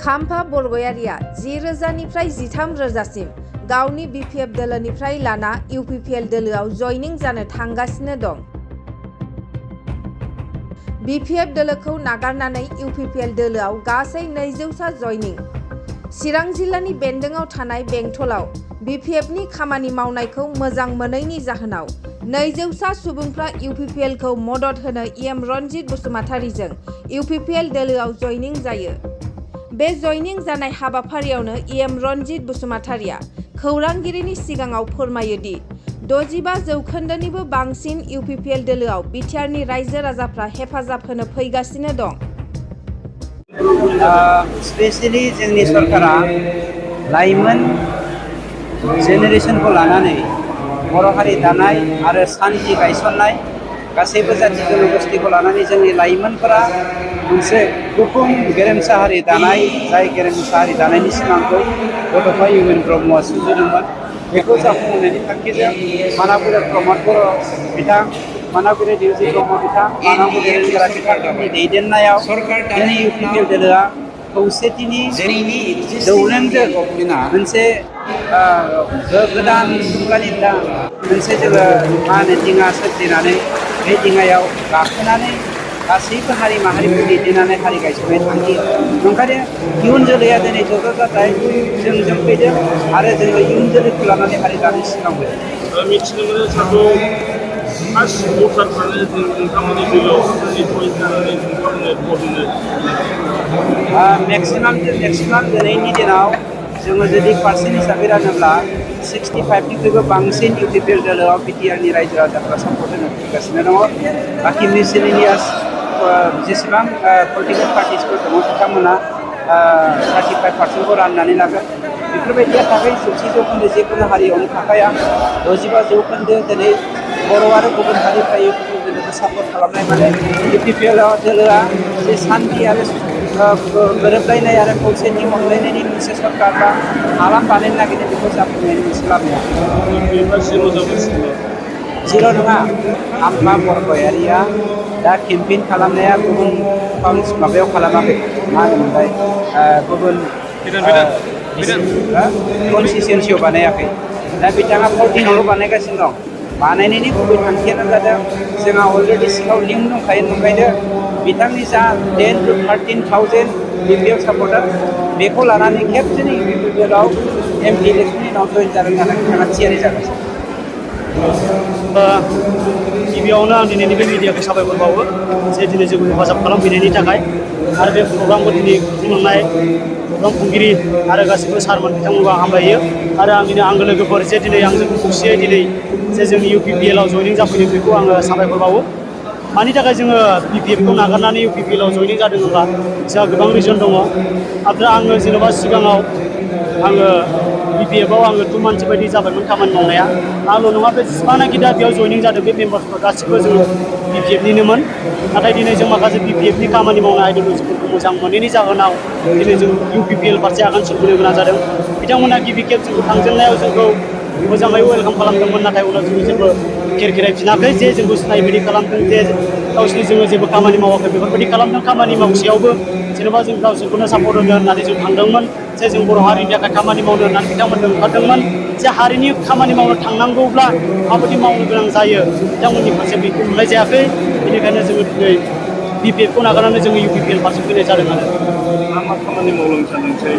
खाम्फा बरगयारिया 10,000निफ्राय 13,000सिम गावनि BPF दोलोनिफ्राय लाना UPPL दोलोआव जयनिं जानो थांगासिनो दं। BPF दोलोखौ नागारनानै UPPL दोलोआव गासै 200सा जयनिं। चिरां जिल्लानि बेन्दोंआव थानाय बेंटलाव BPFनि खामानि मावनायखौ मोजां मोनैनि जाहोनाव 200सा सुबुंफ्रा UPPL खौ मदद होनो EM रनजित बसुमतारीजों UPPL दोलोआव जयनिं जायो। बे जयनिं जानाय हाबाफारियावनो EM रनजित बसुमतारीया खौरांगिरिनि सिगाङाव फोरमायो दि 65% बांसिन UPPL दोलोआव बिटिआरनि रायजो राजाफ्रा हेफाजाब होनो फैगासिनो दं। स्पेशली जोंनि सरकारा लाइमोन जेनेरेशनखौ लानानै बर' हारि दानाय आरो सान्थि गायसननाय गासैबो जाथि जनगोष्ठीखौ लानानै जोंनि लाइमोनफोरा मोनसे गुफुं गेरेमसा हारि दानाय जाय गेरेमसा हारि दानायनि सिमांखौ बड'फा इउएन ब्रह्मआ सुजुदोंमोन बेखौ जाफुंहोनायनि थांखिजों मानागुरि प्रमद बर' बिथां मानागुरि दिउजि ब्रह्म बिथां मानागुरि गोरा बिथांनि दैदेननायाव दिनै UPPL दोलोआ खौसेथिनि जौलेंजों मोनसे गोदान मुगानि मोनसे जोङो मा होनो दिङा सोरजिनानै बे दिङायाव गाखोनानै गासैबो हारि माहारिखौ दैदेननानै हारि गायसननाय थांखि ओंखायनो इयुन जोलैया दिनै ज' जाथाय जों फैदों आरो जोङो इयुन जोलैखौ लानानै हारि दानो सिगांबोदों। मिथिनो मोनो साखौ फार्स्ट भटारफ्रानो जों नोंथांमोननि दोलोआव जइन जानानै नोंथांमोननो भट होनो मेक्सिमाम दिनैनि दिनाव जोङो जुदि पार्सेन्ट हिसाबै रानोब्ला 65निख्रुइबो बांसिन UPPL दोलोआव बिटिआरनि रायजो राजाफ्रा सापर्ट होनो फैगासिनो दङ। बाखि मिसलिनियास जेसेबां पलिटिकेल पार्टिसफोर दङ बिथांमोना 35%खौ राननानै लागोन। बेफोरबायदिया थाखाय 60% जेखुनु हारियावनो थाखाया 65% दिनै बर' आरो गुबुन हारिफ्रा UPPL दोलोखौ सापर्ट खालामनाय माने UPPL दोलोआ जे सान्थि आरो गोरोबलायनाय आरो खौसेथि अनलायनायनि मोनसे सरकार बा हालाम बानायनो नागिरदों बेखौ जाफुंनायनि मोनसे लामाया जिर' नङा। खाम्फा बरगयारिया दा केम्पेइन खालामनाया गुबुन माबायाव खालामाखै मा होनोमोनलाय गुबुन कनस्टिटिउन्सियाव बानायाखै दा बिथाङा 14आवल' बानायगासिनो दं। बानायनायनि गुबै थांखियानो जादों जोंहा अलरेडि सिङाव लिंक दंखायो ओंखायनो बिथांनि जा 10 to 13,000 BPF सापर्टार बेखौ लानानै खेबसेनो UPPLआव MP इलेक्सननि उनाव जइन जानो थाखाय बिथाङा थियारि जागासिनो। गिबियावनो आं दिनैनि बे मिडियाखौ साबायखर बावो जे दिनै जोंखौ हेफाजाब खालामफैनायनि थाखाय आरो बे प्रग्रामखौ दिनै खुंलांनाय प्रग्राम खुंगिरि आरो गासैबो सारमोन बिथांमोनखौ आं हामलायो आरो आंनिनो आंगो लोगोफोर जे दिनै आंजों खौसेयै दिनै जे जोंनि UPPLआव जयनिं जाफैदों बेखौ आङो साबायखर बावो। मानि थाखाय जोङो BPFखौ नागारनानै UPPLआव जयनिं जादों होनब्ला जोंहा गोबां रिजन दङ। आरो आङो जेन'बा सिगाङाव आङो BPFआव आङो 2 मान्थ्स बायदि जाबायमोन खामानि मावनाया आंल' नङा बे जेसेबांनाखि दा बेयाव जयनिं जादों बे मेम्बार्सफोर गासिबो जोङो BPFनिनोमोन। नाथाय दिनै जों माखासे BPFनि खामानि मावनाय आइडिय'लजिफोरखौ मोजां मोनैनि जाहोनाव दिनै जों UPPL फारसे आगान सुरबोनो गोनां जादों। बिथांमोना गिबि खेब जोंखौ थांजेननायाव जोंखौ मोजाङै वेलकाम खालामदोंमोन नाथाय उनाव जोङो जेबो खेरखेरायफिनाखै जे जोंखौ सिनायबायदि खालामदों जे गावसिनि जोङो जेबो खामानि मावाखै बेफोरबायदि खालामदों। खामानि मावसेयावबो जेनेबा जों गावसोरखौनो सापर्ट होनो होननानै जों थांदोंमोन जे जों बर' हारिनि थाखाय खामानि मावनो होननानै बिथांमोनजों ओंखारदोंमोन जे हारिनि खामानि मावनो थांनांगौब्ला माबायदि मावनो गोनां जायो बिथांमोननि फारसे बेखौ नुनाय जायाखै। बेनिखायनो जोङो दिनै BPFखौ नागारनानै जोङो UPPL फारसे फैनाय जादों आरो मा खामानि मावलांनो सानदोंसै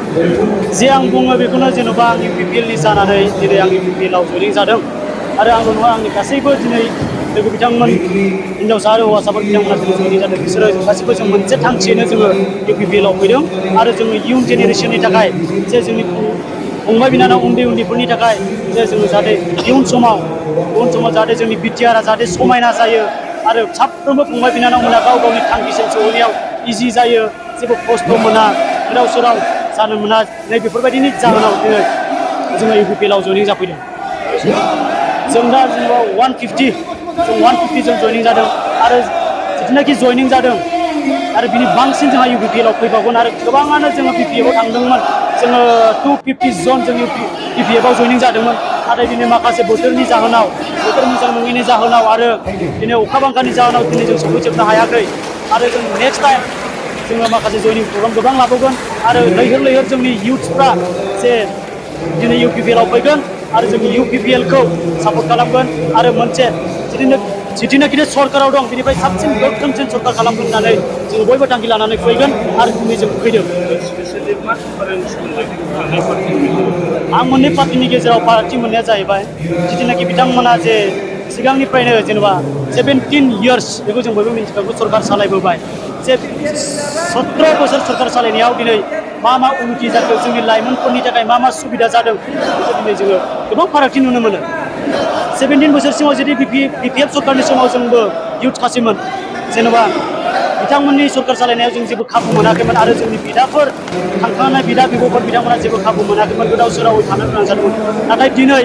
जे आं बुङो बेखौनो जेन'बा आं UPPLनि जानानै दिनै आं UPPLआव जयनिं जादों आरो आंल' नङा आंनि गासैबो दिनै लोगो बिथांमोन हिनजावसा आरो हौवासाफोर बिथांमोना दिनै जयनिं जादों बिसोरो गासैबो जों मोनसे थांखियैनो जोङो UPPLआव फैदों आरो जोङो इयुन जेनेरेसननि थाखाय जे जोंनि फंबाय बिनानाव उन्दैफोरनि थाखाय जे जोङो जाहाथे इयुन समाव जाहाथे जोंनि बिटिआरआ जाहाथे समायना जायो आरो साफ्रोमबो फंबाय बिनानावमोना गाव गावनि थांखिसिम सहैनायाव इजि जायो जेबो खस्थ' मोना गोदाव सोराव जानो मोना नै बेफोरबायदिनि जाहोनाव दिनै जोङो UPPLआव जयनिं जाफैदों। जों दा जेनेबा 150 जों जयनिं जादों आरो जिथुनाखि जयनिं जादों आरो बिनि बांसिन जोंहा UPPL आव फैबावगोन आरो गोबाङानो जोङो BPF आव थांदोंमोन जोङो 250 जन जों BPF आव जयनिं जादोंमोन नाथाय दिनै माखासे बोथोरनि जाहोनाव बोथोर मोजां नङिनि जाहोनाव आरो दिनै अखा बांखानि जाहोनाव दिनै जों सफैजोबनो हायाखै आरो जों नेक्स्ट टाइम जोङो माखासे जयनिं प्रग्राम गोबां लाबावगोन आरो लैहोर लैहोर जोंनि इयुथ्सफ्रा जे दिनै UPPL आव फैगोन आरो जोंनि UPPL खौ सापर्ट खालामगोन आरो मोनसे जिथुनाखि सरकाराव दं बिनिफ्राय साबसिन गोख्रोंसिन सरकार खालामगोन होननानै जों बयबो थांखि लानानै फैगोन आरो दिनै जों फैदों। आं मोननै पार्टिनि गेजेराव फारागथि मोननाया जाहैबाय जिथुनाखि बिथांमोना जे सिगांनिफ्रायनो जेनेबा 17 इयार्स बेखौ जों बयबो मिथिखागौ सरकार सालायबोबाय जे 17 बोसोर सरकार सालायनायाव दिनै मा उन्नति जाखो जोंनि लाइमोनफोरनि थाखाय मा सुबिदा जादों बेखौ दिनै जोङो गोबां फारागथि नुनो मोनो 17 बोसोरसिमाव जुदि BPF सरकारनि समाव जोंबो इयुथ खासैमोन जेनेबा बिथांमोननि सरकार सालायनायाव जों जेबो खाबु मोनाखैमोन आरो जोंनि बिदाफोर थांखांनाय बिदा बिब'फोर बिथांमोना जेबो खाबु मोनाखैमोन गोदाव सोरावै थानो गोनां जादोंमोन नाथाय दिनै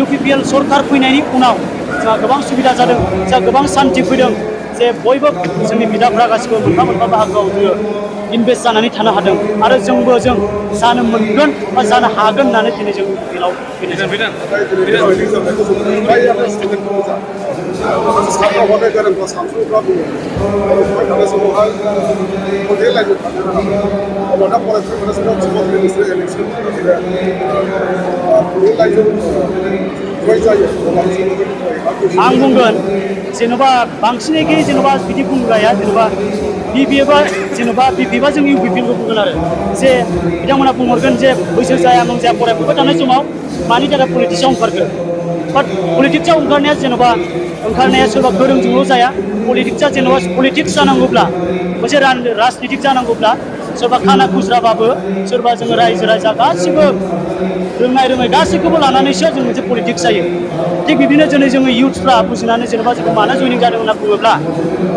UPPL सरकार फैनायनि उनाव जोंहा गोबां सुबिदा जादों जोंहा गोबां सान्थि फैदों जे बयबो जोंनि बिदाफ्रा गासिबो मोनफा मोनफा बाहागोआव जोङो इनभेस्ट जानानै थानो हादों आरो जोंबो जानो मोनगोन बा जानो हागोन होननानै दिनै जों UPPL आव फैनाय जादों। आं बुंगोन जेनेबा बांसिनै जेनेबा बिदि बुंग्राया जेनेबा BPF आ जों UPPL खौ बुंगोन आरो जे बिथांमोना बुंहरगोन जे बैसो जाया नों जाया फरायफुबाय थानाय समाव मानि थाखाय पलिटिक्सआव ओंखारखो बाट पलिटिक्सआव ओंखारनाया सोरबा गोरोंजोंल' जाया पलिटिक्स जानांगौब्ला मोनसे राजनितिक जानांगौब्ला सोरबा खाना खुज्राबाबो सोरबा जोङो रायजो राजा गासिबो रोंनाय रोङै गासैखौबो लानानैसो जों मोनसे पलिटिक्स जायो थिग बिदिनो दिनै जोङो इयुथ्सफ्रा बुजिनानै जेनेबा जोंखौ मानो जयनिं जादों होनना बुङोब्ला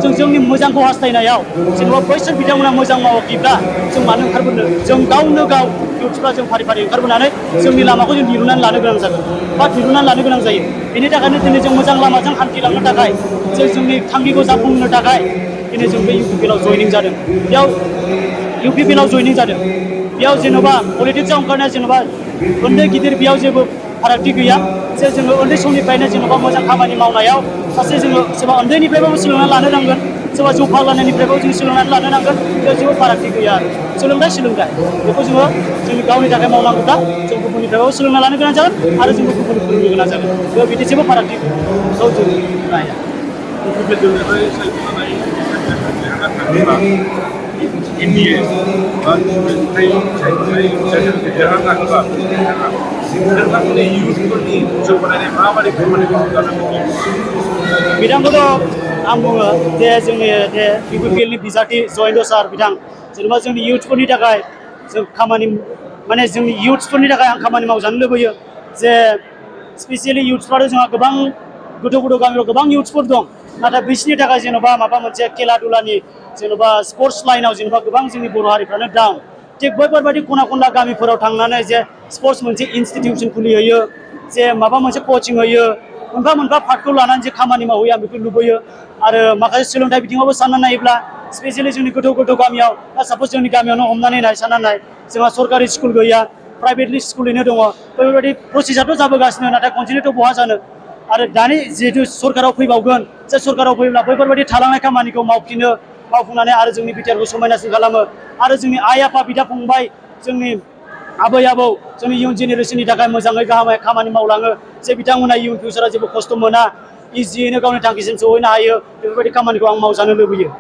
जों जोंनि मोजांखौ हास्थायनायाव जेनेबा बैसोर बिथांमोना मोजां मावाखैब्ला जों मानो ओंखारबोनो जों गावनो गाव इयुथ्सफ्रा जों फारि फारि ओंखारबोनानै जोंनि लामाखौ जों दिरुननानै लानो गोनां जागोन बा दिरुननानै लानो गोनां जायो बेनि थाखायनो दिनै जों मोजां लामाजों हान्थिलांनो थाखाय जोंनि थांखिखौ जाफुंहोनो थाखाय दिनै जों बे UPPL आव जयनिं जादों बेयाव UPPL आव जयनिं जादों बेयाव जेनेबा पलिटिक्सआव ओंखारनाया जेनेबा उन्दै गिदिर बेयाव जेबो फारागथि गैया जे जोङो उन्दै समनिफ्रायनो जेनेबा मोजां खामानि मावनायाव सासे जोङो सोरबा उन्दैनिफ्रायबाबो सोलोंनानै लानो नांगोन सोरबा जौ फाग्लानायनिफ्रायबो जों सोलोंनानै लानो नांगोन बेयाव जेबो फारागथि गैया आरो सोलोंथाइ बेखौ जोङो जोंनि गावनि थाखाय मावनांगौब्ला जों गुबुननिफ्रायबाबो सोलोंना लानो गोनां जागोन आरो जोंबो गुबुननो फोरोंनो गोनां जागोन बेयाव बिदि जेबो फारागथिखौ जों नाया बिथांखौथ' आं बुङो जे जोंनि UPPL नि बिजाथि जयेन्त सार बिथां जेनेबा जोंनि इयुथ्सफोरनि थाखाय जों खामानि माने जोंनि इयुथ्सफोरनि थाखाय आं खामानि मावजानो लुबैयो जे स्पेसियेलि इयुथ्सफ्राथ' जोंहा गोबां गोथौ गामियाव गोबां इयुथ्सफोर दं नाथाय बिसोरनि थाखाय जेनेबा माबा मोनसे खेला दुलानि जेनेबा स्पर्ट्स लाइनाव जेनेबा गोबां जोंनि बर' हारिफ्रानो डाउन थिग बैफोरबायदि खना खनला गामिफोराव थांनानै जे स्पर्ट्स मोनसे इनस्टिटिउसन खुलिहैयो जे माबा मोनसे कचिं होयो मोनफा मोनफा पार्टखौ लानानै जे खामानि मावहैयो आं बेखौ लुबैयो आरो माखासे सोलोंथाइ बिथिङावबो साननानै नायोब्ला स्पेसियेलि जोंनि गोथौ गामियाव साप'ज जोंनि गामियावनो हमनानै नाय साननानै नाय जोंहा सरकारि स्कुल गैया प्राइभेटलि स्कुलैनो दङ बेफोरबायदि प्रसेसआथ' जाबोगासिनो नाथाय कन्टिनिउथ' बहा जानो आरो दानि जिहेतु सरकाराव फैबावगोन जे सरकाराव फैब्ला बैफोरबायदि थालांनाय खामानिखौ मावफुंनानै आरो जोंनि बिटिआरखौ समायनासिन खालामो आरो जोंनि आइ आफा बिदा फंबाय जोंनि आबै आबौ जोंनि इयुन जेनेरेसननि थाखाय मोजाङै गाहामै खामानि मावलाङो जे बिथांमोना इयुन फिउचाराव जेबो खस्थ' मोना इजियैनो गावनि थांखिसिम सहैनो हायो बेफोरबायदि खामानिखौ आं मावजानो लुबैयो